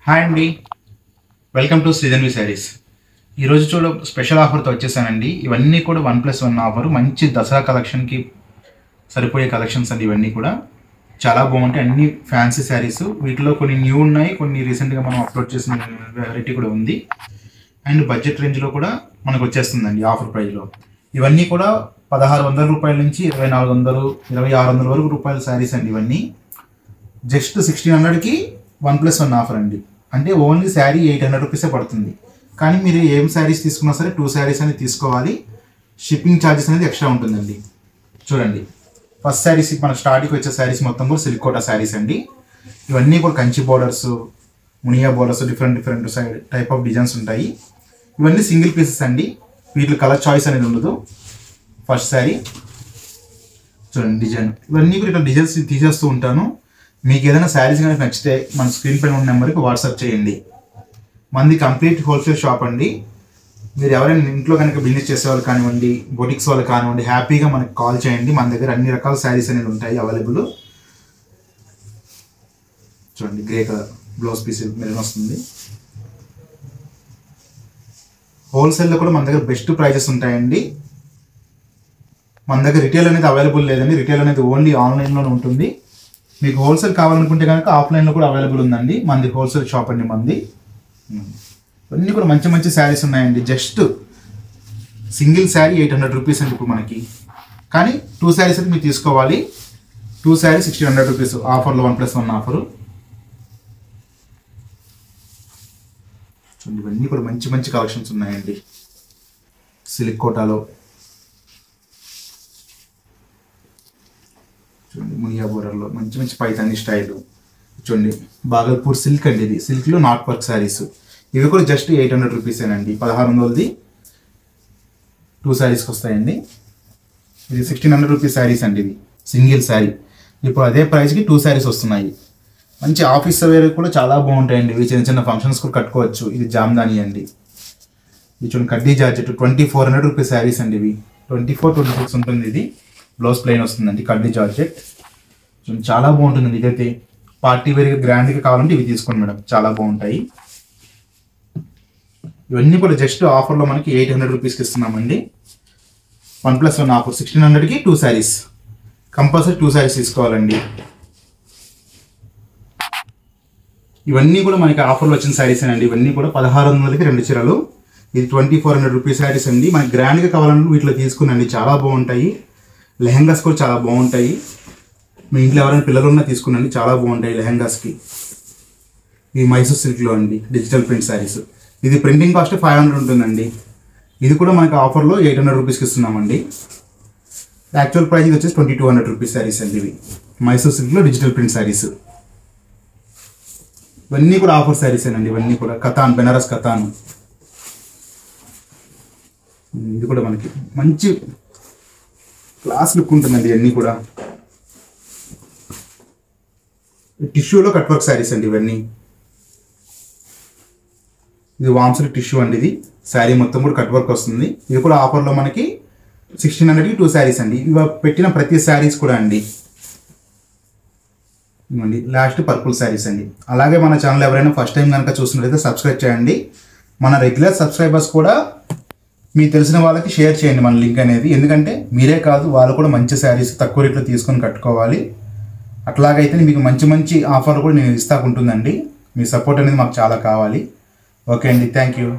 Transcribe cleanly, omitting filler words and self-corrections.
Hi అండి, welcome to Sridhanvi saris. ఈరోజు special ఆఫర్తో వచ్చేసానండి. ఇవన్నీ కూడా 1+1 ఆఫర్. మంచి దసరా కలెక్షన్కి సరిపోయే కలెక్షన్స్ అండి. ఇవన్నీ కూడా చాలా బాగుంటాయి. అన్ని ఫ్యాన్సీ శారీస్. వీటిలో కొన్ని న్యూ ఉన్నాయి, కొన్ని రీసెంట్గా మనం అప్లోడ్ చేసిన వెరైటీ కూడా ఉంది. అండ్ బడ్జెట్ రేంజ్లో కూడా మనకు వచ్చేస్తుందండి ఆఫర్ ప్రైస్లో. ఇవన్నీ కూడా 1600 రూపాయల నుంచి 2400, 2600 వరకు రూపాయల శారీస్ అండి. ఇవన్నీ జస్ట్ 1600కి 1+1 ఆఫర్ అండి. అంటే ఓన్లీ శారీ 800 రూపీసే పడుతుంది. కానీ మీరు ఏం శారీస్ తీసుకున్నా సరే 2 శారీస్ అనేది తీసుకోవాలి. షిప్పింగ్ ఛార్జెస్ అనేది ఎక్స్ట్రా ఉంటుందండి. చూడండి, ఫస్ట్ శారీస్ మన స్టార్టింగ్ వచ్చే శారీస్ మొత్తం కూడా సిల్క్ కోటా శారీస్ అండి. ఇవన్నీ కూడా Kanchi borders, Muniya borders, different side type of designs ఉంటాయి. ఇవన్నీ సింగిల్ పీసెస్ అండి. వీటిలో కలర్ చాయిస్ అనేది ఉండదు. ఫస్ట్ శారీ చూడండి, డిజైన్. ఇవన్నీ కూడా ఇట్లా డిజైన్స్ తీసేస్తూ ఉంటాను. మీకు ఏదైనా శారీస్ కనుక నచ్చితే మన స్క్రీన్ పైన ఉన్న నెంబర్కి వాట్సాప్ చేయండి. మనది కంప్లీట్ హోల్సేల్ షాప్ అండి. మీరు ఎవరైనా ఇంట్లో కనుక బిజినెస్ చేసేవాళ్ళు కానివ్వండి, బొటిక్స్ వాళ్ళు కానివ్వండి, హ్యాపీగా మనకి కాల్ చేయండి. మన దగ్గర అన్ని రకాల శారీస్ అనేది ఉంటాయి అవైలబుల్. చూడండి, grey colour blouse piece maroon వస్తుంది. హోల్సేల్లో కూడా మన దగ్గర బెస్ట్ ప్రైజెస్ ఉంటాయండి. మన దగ్గర రిటైల్ అనేది అవైలబుల్ లేదండి. రిటైల్ అనేది ఓన్లీ ఆన్లైన్లోనే ఉంటుంది. మీకు హోల్సేల్ కావాలనుకుంటే కనుక ఆఫ్లైన్లో కూడా అవైలబుల్ ఉందండి. మనది హోల్సేల్ షాప్ అండి మనది. ఇవన్నీ కూడా మంచి మంచి శారీస్ ఉన్నాయండి. జస్ట్ సింగిల్ శారీ 800 రూపీస్ అండి ఇప్పుడు మనకి. కానీ 2 శారీస్ అయితే మీరు తీసుకోవాలి. 2 శారీ 1600 రూపీస్ ఆఫర్లో 1+1 ఆఫరు. చూడండి, ఇవన్నీ కూడా మంచి మంచి కలెక్షన్స్ ఉన్నాయండి. సిల్క్ కోటాలో చూడండి, మునియా బోర్డర్లో మంచి మంచి పైతాని స్టైల్. చూడండి, బాగల్పూర్ సిల్క్ అండి. ఇది సిల్క్లో నాట్ వర్క్ శారీస్. ఇవి కూడా జస్ట్ 800 రూపీసేనండి. 1600ది 2 శారీస్కి వస్తాయండి. ఇది 1600 రూపీస్ శారీస్ అండి. ఇది సింగిల్ శారీ. ఇప్పుడు అదే ప్రైస్కి 2 శారీస్ వస్తున్నాయి. మంచి ఆఫీస్ వేర్ కూడా చాలా బాగుంటాయండి. ఇవి చిన్న చిన్న ఫంక్షన్స్ కూడా కట్టుకోవచ్చు. ఇది జామ్దాని అండి. ఇది చూడండి, కడ్డీ జార్జెట్ 2400 రూపీస్ శారీస్ అండి. ఇవి 24-26 ఉంటుంది. ఇది బ్లౌజ్ ప్లెయిన్ వస్తుందండి. కడ్డీ జార్జెట్ చూడండి, చాలా బాగుంటుందండి. ఇదైతే పార్టీ వేర్గా గ్రాండ్గా కావాలంటే ఇవి తీసుకోండి మేడం, చాలా బాగుంటాయి. ఇవన్నీ కూడా జస్ట్ ఆఫర్లో మనకి 800 రూపీస్కి ఇస్తున్నామండి. 1+1 ఆఫర్. 1600కి 2 శారీస్. కంపల్సరీ 2 శారీస్ తీసుకోవాలండి. ఇవన్నీ కూడా మనకి ఆఫర్లో వచ్చిన శారీస్ అండి. ఇవన్నీ కూడా 1600కి 2 చీరలు. ఇది 2400 రూపీస్ శారీస్ అండి. మనకి గ్రాండ్గా కావాలంటే వీటిలో తీసుకునండి, చాలా బాగుంటాయి. లెహెంగాస్ కూడా చాలా బాగుంటాయి. మీ ఇంట్లో ఎవరైనా పిల్లలు ఉన్నా తీసుకునండి, చాలా బాగుంటాయి లెహెంగాస్కి. ఈ మైసూర్ సిల్క్లో అండి, డిజిటల్ ప్రింట్ శారీస్. ఇది ప్రింటింగ్ కాస్ట్ 500 ఉంటుందండి. ఇది కూడా మనకి ఆఫర్లో 800 రూపీస్కి ఇస్తున్నామండి. యాక్చువల్ ప్రైస్ వచ్చేసి 2200 రూపీస్ శారీస్ అండి. ఇవి మైసూర్ సిల్క్లో డిజిటల్ ప్రింట్ శారీస్. ఇవన్నీ కూడా ఆఫర్ శారీసేనండి. ఇవన్నీ కూడా కథాన్, బెనారస్ కథాన్. ఇది కూడా మనకి మంచి క్లాస్ లుక్ ఉంటుందండి. ఇవన్నీ కూడా టిష్యూలో కట్ వర్క్ శారీస్ అండి. ఇవన్నీ ఇది వామ్సిల్క్ టిష్యూ అండి. ఇది శారీ మొత్తం కూడా కట్ వర్క్ వస్తుంది. ఇది కూడా ఆఫర్లో మనకి 1600కి 2 శారీస్ అండి. ఇవి పెట్టిన ప్రతి శారీస్ కూడా అండి. ఇవ్వండి, లాస్ట్ పర్పుల్ శారీస్ అండి. అలాగే మన ఛానల్ ఎవరైనా ఫస్ట్ టైం కనుక చూస్తున్నట్లయితే సబ్స్క్రైబ్ చేయండి. మన రెగ్యులర్ సబ్స్క్రైబర్స్ కూడా మీకు తెలిసిన వాళ్ళకి షేర్ చేయండి మన లింక్ అనేది. ఎందుకంటే మీరే కాదు, వాళ్ళు కూడా మంచి శారీస్ తక్కువ రేట్లో తీసుకొని కట్టుకోవాలి. అట్లాగైతే మీకు మంచి మంచి ఆఫర్ కూడా నేను ఇస్తాకుంటుందండి. మీ సపోర్ట్ అనేది మాకు చాలా కావాలి. ఓకే అండి, థ్యాంక్ యూ.